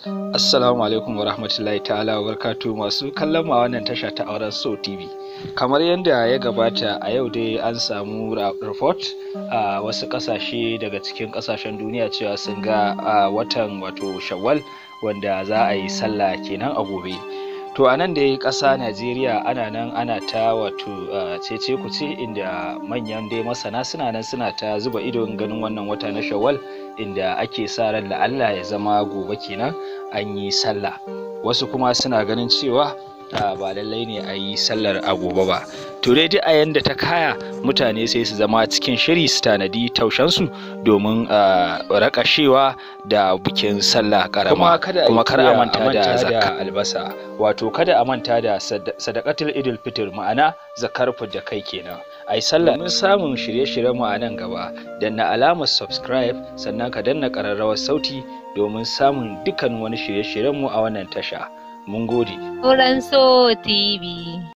Assalamu alaikum wa rahmatullahi ta'ala wa barakatuh masu kallon ma wannan tasha ta Auren So TV. Kamar yadda ya gabata a yau dai an samu report a wasu kasashe daga cikin kasashen duniya cewa sun ga watan wato Shawwal wanda za a yi sallah kenan a gobe. To a nan dai ƙasa Najeriya ana nan ana ta wato cece kuce inda manyan dai masana suna ta zuba ido ganin wannan wata na Shawwal inda ake sa ran Allah ya zama gobe kenan an yi sallah. Wasu kuma suna ganin cewa ba lallai ne a yi sallar a gobe ba. To dai a yanda ta kaya mutane sai su zama cikin shiri su tanadi taushensu domin rakashewa da bikin sallah karama kuma kada a manta da zakka albasa wato kada a manta da sadaqatul idil fitr ma'ana zakar da kai kenan ai sallah. Mun samun shirye-shiryen mu a nan gaba danna alamar subscribe sannan ka danna ƙararrawar sauti domin samun dukkan wani shirye-shiryen mu a wannan tasha. Mun gode. Auren So TV.